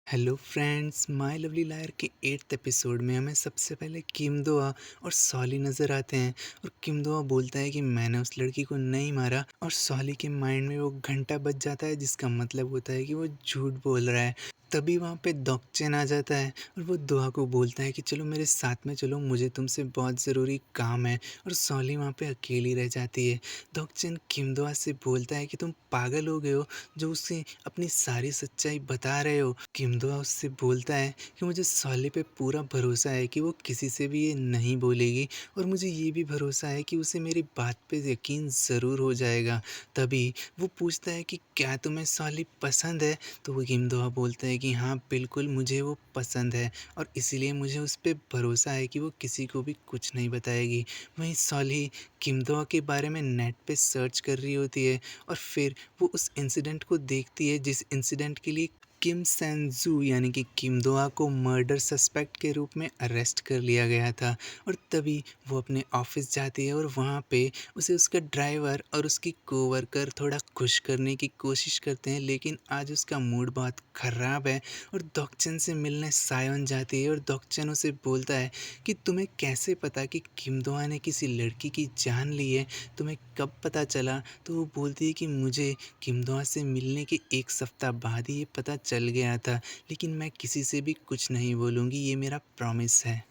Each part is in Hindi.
Hello friends, my lovely liar के 8th एपिसोड में हमें सबसे पहले किम दोआ और सॉली नज़र आते हैं। और किम दोआ बोलता है कि मैंने उस लड़की को नहीं मारा, और सॉली के माइंड में वो घंटा बज जाता है जिसका मतलब होता है कि वो झूठ बोल रहा है। तभी वहाँ पे डॉक्चन आ जाता है और वो दोआ को बोलता है कि चलो मेरे साथ में चलो, मुझे तुमसे बहुत ज़रूरी काम है। और सॉली वहाँ पे अकेली रह जाती है। डॉक्चन किम दोआ से बोलता है कि तुम पागल हो गए हो जो उसे अपनी सारी सच्चाई बता रहे हो। किमदुआ उससे बोलता है कि मुझे सॉली पे पूरा भरोसा है कि वो किसी से भी ये नहीं बोलेगी, और मुझे ये भी भरोसा है कि उसे मेरी बात पे यकीन ज़रूर हो जाएगा। तभी वो पूछता है कि क्या तुम्हें सॉली पसंद है? तो वो किमदुआ बोलता है कि हाँ बिल्कुल, मुझे वो पसंद है, और इसीलिए मुझे उस पे भरोसा है कि वो किसी को भी कुछ नहीं बताएगी। वहीं सॉली किमदुआ के बारे में नेट पे सर्च कर रही होती है, और फिर वो उस इंसिडेंट को देखती है जिस इंसिडेंट के लिए किम सैन-जू यानी कि किम दोआ को मर्डर सस्पेक्ट के रूप में अरेस्ट कर लिया गया था। और तभी वो अपने ऑफिस जाती है, और वहाँ पे उसे उसका ड्राइवर और उसकी कोवर्कर थोड़ा खुश करने की कोशिश करते हैं, लेकिन आज उसका मूड बहुत ख़राब है। और डॉक्चन से मिलने सायोन जाती है, और डॉक्चन उसे बोलता है कि तुम्हें कैसे पता कि किम दोआ ने किसी लड़की की जान ली है? तुम्हें कब पता चला? तो वो बोलती है कि मुझे किम दोआ से मिलने के 1 सप्ताह बाद ही ये पता चल गया था, लेकिन मैं किसी से भी कुछ नहीं बोलूँगी, ये मेरा प्रॉमिस है।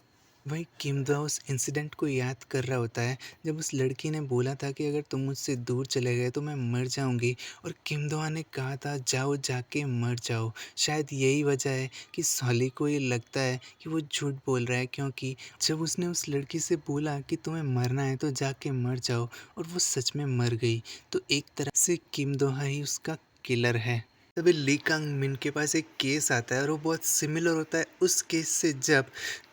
वहीं किम दोआ उस इंसिडेंट को याद कर रहा होता है जब उस लड़की ने बोला था कि अगर तुम मुझसे दूर चले गए तो मैं मर जाऊंगी, और किम दोआ ने कहा था जाओ जाके मर जाओ। शायद यही वजह है कि सॉली को ये लगता है कि वो झूठ बोल रहा है, क्योंकि जब उसने उस लड़की से बोला कि तुम्हें मरना है तो जाके मर जाओ, और वो सच में मर गई, तो एक तरह से किम दोहा ही उसका किलर है। तभी ली कांग मिन के पास एक केस आता है, और वो बहुत सिमिलर होता है उस केस से जब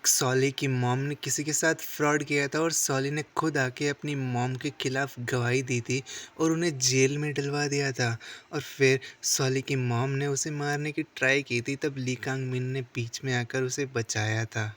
सॉली की मॉम ने किसी के साथ फ्रॉड किया था, और सॉली ने खुद आके अपनी मॉम के खिलाफ गवाही दी थी और उन्हें जेल में डलवा दिया था। और फिर सॉली की मॉम ने उसे मारने की ट्राई की थी, तब ली कांग मिन ने बीच में आकर उसे बचाया था।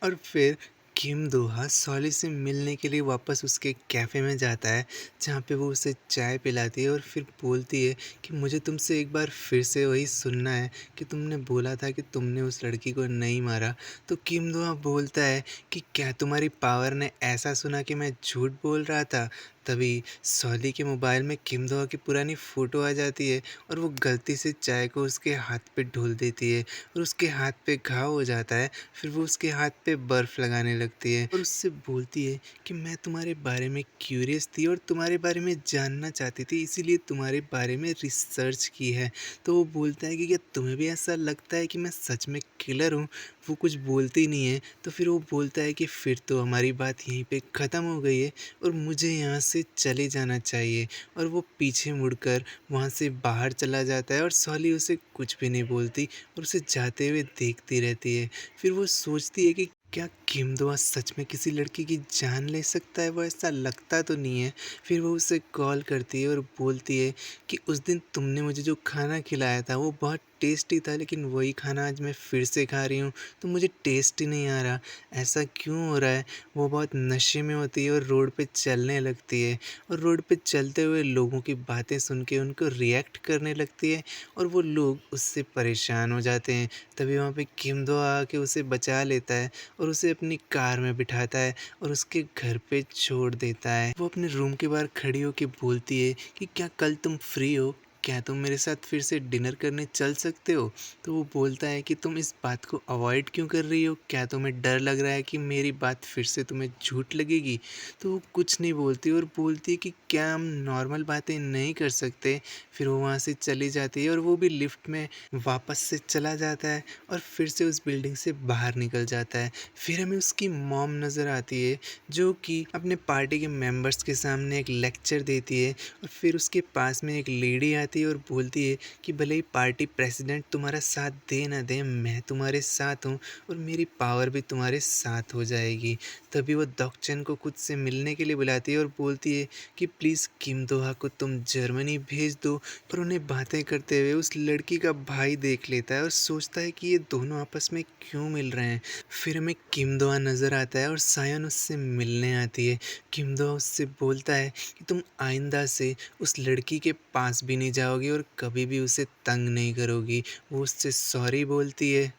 और फिर किम दोहा सॉली से मिलने के लिए वापस उसके कैफ़े में जाता है, जहाँ पे वो उसे चाय पिलाती है, और फिर बोलती है कि मुझे तुमसे एक बार फिर से वही सुनना है कि तुमने बोला था कि तुमने उस लड़की को नहीं मारा। तो किम दोहा बोलता है कि क्या तुम्हारी पावर ने ऐसा सुना कि मैं झूठ बोल रहा था? तभी सॉली के मोबाइल में किम दोहा की पुरानी फ़ोटो आ जाती है, और वो गलती से चाय को उसके हाथ पे ढोल देती है, और उसके हाथ पे घाव हो जाता है। फिर वो उसके हाथ पे बर्फ़ लगाने लगती है, और उससे बोलती है कि मैं तुम्हारे बारे में क्यूरियस थी और तुम्हारे बारे में जानना चाहती थी, इसीलिए तुम्हारे बारे में रिसर्च की है। तो वो बोलता है कि क्या तुम्हें भी ऐसा लगता है कि मैं सच में किलर हूँ? वो कुछ बोलती नहीं है, तो फिर वो बोलता है कि फिर तो हमारी बात यहीं पे ख़त्म हो गई है, और मुझे यहाँ से चले जाना चाहिए। और वो पीछे मुड़कर वहाँ से बाहर चला जाता है, और सॉली उसे कुछ भी नहीं बोलती और उसे जाते हुए देखती रहती है। फिर वो सोचती है कि क्या किम दोआ सच में किसी लड़की की जान ले सकता है? वो ऐसा लगता तो नहीं है। फिर वो उसे कॉल करती है और बोलती है कि उस दिन तुमने मुझे जो खाना खिलाया था वो बहुत टेस्टी था, लेकिन वही खाना आज मैं फिर से खा रही हूँ तो मुझे टेस्ट ही नहीं आ रहा। ऐसा क्यों हो रहा है? वो बहुत नशे में होती है और रोड पे चलने लगती है, और रोड पे चलते हुए लोगों की बातें सुन के उनको रिएक्ट करने लगती है, और वो लोग उससे परेशान हो जाते हैं। तभी वहाँ पे किम दो आके उसे बचा लेता है, और उसे अपनी कार में बिठाता है और उसके घर पे छोड़ देता है। वो अपने रूम के बाहर खड़ी होके बोलती है कि क्या कल तुम फ्री हो? क्या तुम मेरे साथ फिर से डिनर करने चल सकते हो? तो वो बोलता है कि तुम इस बात को अवॉइड क्यों कर रही हो? क्या तुम्हें डर लग रहा है कि मेरी बात फिर से तुम्हें झूठ लगेगी? तो वो कुछ नहीं बोलती, और बोलती है कि क्या हम नॉर्मल बातें नहीं कर सकते? फिर वो वहाँ से चली जाती है, और वो भी लिफ्ट में वापस से चला जाता है, और फिर से उस बिल्डिंग से बाहर निकल जाता है। फिर हमें उसकी मॉम नज़र आती है, जो कि अपने पार्टी के मेंबर्स के सामने एक लेक्चर देती है, और फिर उसके पास में एक लेडी आती है और बोलती है कि भले ही पार्टी प्रेसिडेंट तुम्हारा साथ दे ना दे, मैं तुम्हारे साथ हूँ, और मेरी पावर भी तुम्हारे साथ हो जाएगी। तभी वो डॉक्चन को खुद से मिलने के लिए बुलाती है और बोलती है कि प्लीज़ किम दोहा को तुम जर्मनी भेज दो। पर उन्हें बातें करते हुए उस लड़की का भाई देख लेता है और सोचता है कि ये दोनों आपस में क्यों मिल रहे हैं। फिर हमें किम दोहा नज़र आता है, और सायन उससे मिलने आती है। किम दोहा उससे बोलता है कि तुम आइंदा से उस लड़की के पास भी नहीं जाओगी और कभी भी उसे तंग नहीं करोगी। वो उससे सॉरी बोलती है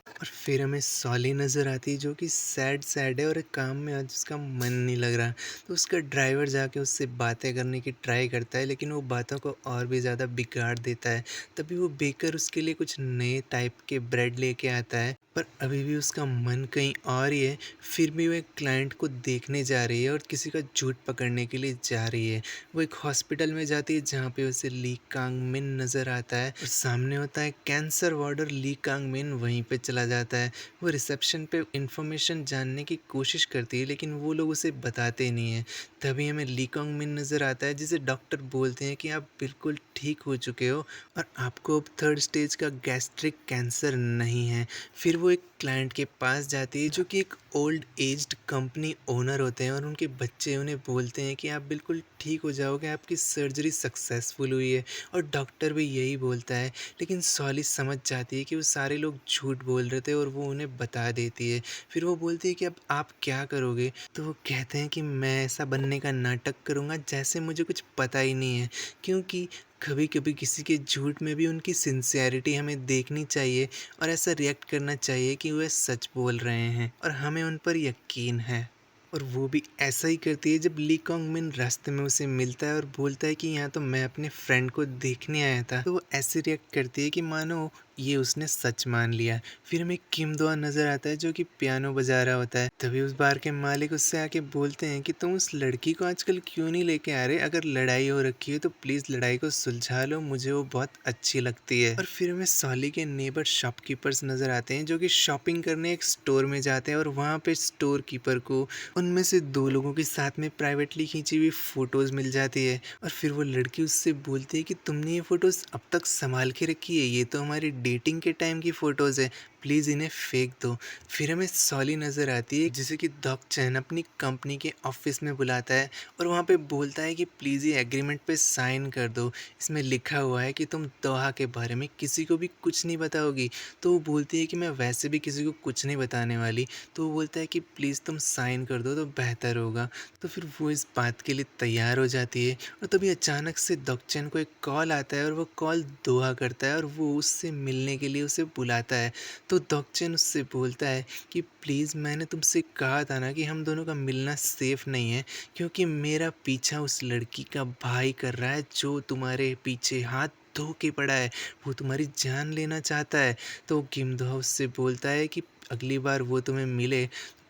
और फिर हमें सॉली नज़र आती है जो कि सैड सैड है और काम में आज उसका मन नहीं लग रहा। तो उसका ड्राइवर जाके उससे बातें करने की ट्राई करता है लेकिन वो बातों को और भी ज़्यादा बिगाड़ देता है। तभी वो बेकर उसके लिए कुछ नए टाइप के ब्रेड लेके आता है पर अभी भी उसका मन कहीं और ही है। फिर भी वो एक क्लाइंट को देखने जा रही है और किसी का झूठ पकड़ने के लिए जा रही है। वो एक हॉस्पिटल में जाती है जहाँ पे उसे ली कांग मिन नज़र आता है और सामने होता है कैंसर वार्ड और ली कांग मिन वहीं पे चला जाता है। वो रिसेप्शन पे इंफॉर्मेशन जानने की कोशिश करती है लेकिन वो लोग उसे बताते नहीं हैं। तभी हमें ली कांग मिन नज़र आता है जिसे डॉक्टर बोलते हैं कि आप बिल्कुल ठीक हो चुके हो और आपको अब थर्ड स्टेज का गैस्ट्रिक कैंसर नहीं है। फिर वो एक क्लाइंट के पास जाती है जो कि एक ओल्ड एज्ड कंपनी ओनर होते हैं और उनके बच्चे उन्हें बोलते हैं कि आप बिल्कुल ठीक हो जाओगे, आपकी सर्जरी सक्सेसफुल हुई है और डॉक्टर भी यही बोलता है। लेकिन सॉली समझ जाती है कि वो सारे लोग झूठ बोल रहे थे और वो उन्हें बता देती है। फिर वो बोलती है कि अब आप क्या करोगे? तो वो कहते हैं कि मैं ऐसा बनने का नाटक करूँगा जैसे मुझे कुछ पता ही नहीं है, क्योंकि कभी-कभी किसी के झूठ में भी उनकी सिंसियरिटी हमें देखनी चाहिए और ऐसा रिएक्ट करना चाहिए कि वे सच बोल रहे हैं और हमें उन पर यकीन है। और वो भी ऐसा ही करती है जब ली कॉन्ग मिन रास्ते में उसे मिलता है और बोलता है कि यहाँ तो मैं अपने फ्रेंड को देखने आया था। तो वो ऐसे रिएक्ट करती है कि मानो ये उसने सच मान लिया। फिर हमें किम दोआ नज़र आता है जो कि पियानो बजा रहा होता है। तभी उस बार के मालिक उससे आके बोलते हैं कि तुम उस लड़की को आजकल क्यों नहीं लेके आ रहे? अगर लड़ाई हो रखी है तो प्लीज़ लड़ाई को सुलझा लो, मुझे वो बहुत अच्छी लगती है। और फिर हमें सॉली के नेबर शॉपकीपर्स नज़र आते हैं जो कि शॉपिंग करने एक स्टोर में जाते हैं और वहाँ पे स्टोर कीपर को उनमें से 2 लोगों के साथ में प्राइवेटली खींची हुई फ़ोटोज़ मिल जाती है और फिर वो लड़की उससे बोलती है कि तुमने ये फ़ोटोज़ अब तक सँभाल के रखी है, ये तो हमारी डेटिंग के टाइम की फ़ोटोज़ है, प्लीज़ इन्हें फेंक दो। फिर हमें सॉली नज़र आती है जिसे कि डॉग चैन अपनी कंपनी के ऑफ़िस में बुलाता है और वहाँ पे बोलता है कि प्लीज़ ये एग्रीमेंट पे साइन कर दो। इसमें लिखा हुआ है कि तुम दोहा के बारे में किसी को भी कुछ नहीं बताओगी। तो वो बोलती है कि मैं वैसे भी किसी को कुछ नहीं बताने वाली। तो वो बोलता है कि प्लीज़ तुम साइन कर दो तो बेहतर होगा। तो फिर वो इस बात के लिए तैयार हो जाती है और तभी अचानक से दक्षिण को एक कॉल आता है और वो कॉल दोहा करता है और वो उससे मिलने के लिए उसे बुलाता है। तो दक्षिण उससे बोलता है कि प्लीज़ मैंने तुमसे कहा था ना कि हम दोनों का मिलना सेफ़ नहीं है, क्योंकि मेरा पीछा उस लड़की का भाई कर रहा है जो तुम्हारे पीछे हाथ धो के पड़ा है, वो तुम्हारी जान लेना चाहता है। तो किम दोहा उससे बोलता है कि अगली बार वो तुम्हें मिले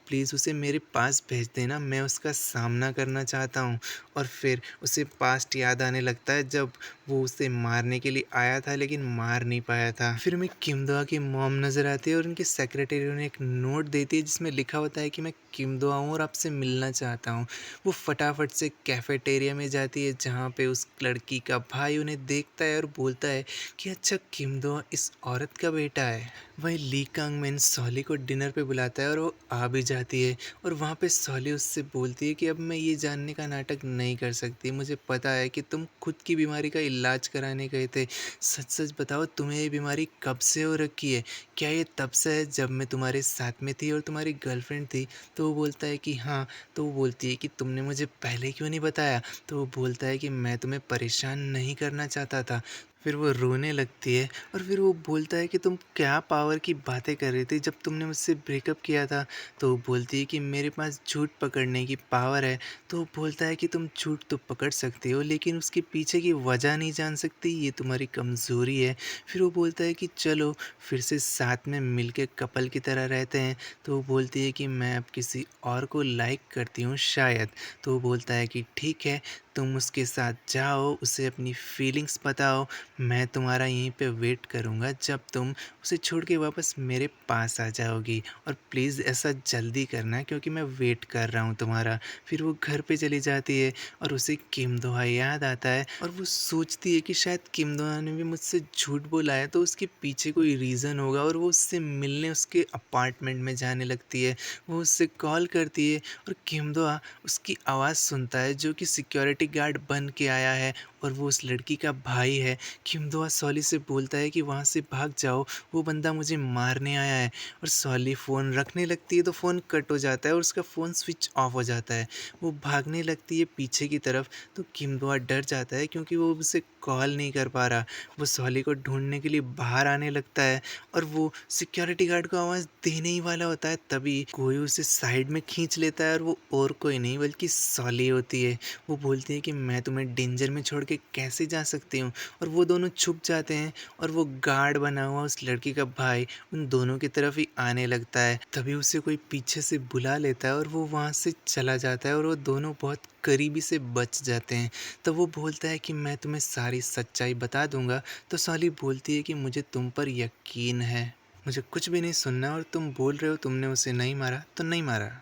प्लीज़ उसे मेरे पास भेज देना, मैं उसका सामना करना चाहता हूँ। और फिर उसे पास्ट याद आने लगता है जब वो उसे मारने के लिए आया था लेकिन मार नहीं पाया था। फिर हमें किम दोआ की मॉम नज़र आती है और उनकी सेक्रेटरी उन्हें एक नोट देती है जिसमें लिखा होता है कि मैं किम दोआ हूँ और आपसे मिलना चाहता हूँ। वो फटाफट से कैफ़ेटेरिया में जाती है जहाँ पे उस लड़की का भाई उन्हें देखता है और बोलता है कि अच्छा किम दोआ इस औरत का बेटा है। वहीं ली कांग मिन सॉली को डिनर पे बुलाता है और वो आ भी जाती है और वहाँ पे सॉली उससे बोलती है कि अब मैं ये जानने का नाटक नहीं कर सकती, मुझे पता है कि तुम खुद की बीमारी का इलाज कराने गए थे। सच सच बताओ तुम्हें ये बीमारी कब से हो रखी है? क्या ये तब से है जब मैं तुम्हारे साथ में थी और तुम्हारी गर्लफ्रेंड थी? तो वो बोलता है कि हाँ। तो वो बोलती है कि तुमने मुझे पहले क्यों नहीं बताया? तो वो बोलता है कि मैं तुम्हें परेशान नहीं करना चाहता था। फिर वो रोने लगती है और फिर वो बोलता है कि तुम क्या पावर की बातें कर रही थी जब तुमने मुझसे ब्रेकअप किया था? तो वो बोलती है कि मेरे पास झूठ पकड़ने की पावर है। तो वो बोलता है कि तुम झूठ तो पकड़ सकती हो लेकिन उसके पीछे की वजह नहीं जान सकती, ये तुम्हारी कमज़ोरी है। फिर वो बोलता है कि चलो फिर से साथ में मिलके कपल की तरह रहते हैं। तो वो बोलती है कि मैं अब किसी और को लाइक करती हूँ शायद। तो वो बोलता है कि ठीक है, तुम उसके साथ जाओ, उसे अपनी फीलिंग्स बताओ, मैं तुम्हारा यहीं पे वेट करूँगा जब तुम उसे छोड़ के वापस मेरे पास आ जाओगी और प्लीज़ ऐसा जल्दी करना क्योंकि मैं वेट कर रहा हूँ तुम्हारा। फिर वो घर पे चली जाती है और उसे किम दोहा याद आता है और वो सोचती है कि शायद किम दोहा ने भी मुझसे झूठ बोला है तो उसके पीछे कोई रीज़न होगा और वो उससे मिलने उसके अपार्टमेंट में जाने लगती है। वो उससे कॉल करती है और किम दोहा उसकी आवाज़ सुनता है जो कि सिक्योरिटी सिक्योरिटी गार्ड बन के आया है और वो उस लड़की का भाई है। किम-दो सॉली से बोलता है कि वहाँ से भाग जाओ, वो बंदा मुझे मारने आया है। और सॉली फ़ोन रखने लगती है तो फ़ोन कट हो जाता है और उसका फ़ोन स्विच ऑफ हो जाता है। वो भागने लगती है पीछे की तरफ, तो किम-दो डर जाता है क्योंकि वो उसे कॉल नहीं कर पा रहा। वो सॉली को ढूँढने के लिए बाहर आने लगता है और वो सिक्योरिटी गार्ड को आवाज़ देने ही वाला होता है, तभी कोई उसे साइड में खींच लेता है और वो और कोई नहीं बल्कि सॉली होती है। वो बोलती है कि मैं तुम्हें डेंजर में छोड़ के कैसे जा सकती हूँ, और वो दोनों छुप जाते हैं और वो गार्ड बना हुआ उस लड़की का भाई उन दोनों की तरफ ही आने लगता है। तभी उसे कोई पीछे से बुला लेता है और वो वहाँ से चला जाता है और वो दोनों बहुत करीबी से बच जाते हैं। तब वो बोलता है कि मैं तुम्हें सारी सच्चाई बता दूँगा। तो सॉली बोलती है कि मुझे तुम पर यकीन है। मुझे कुछ भी नहीं सुनना, और तुम बोल रहे हो तुमने उसे नहीं मारा, तो नहीं मारा।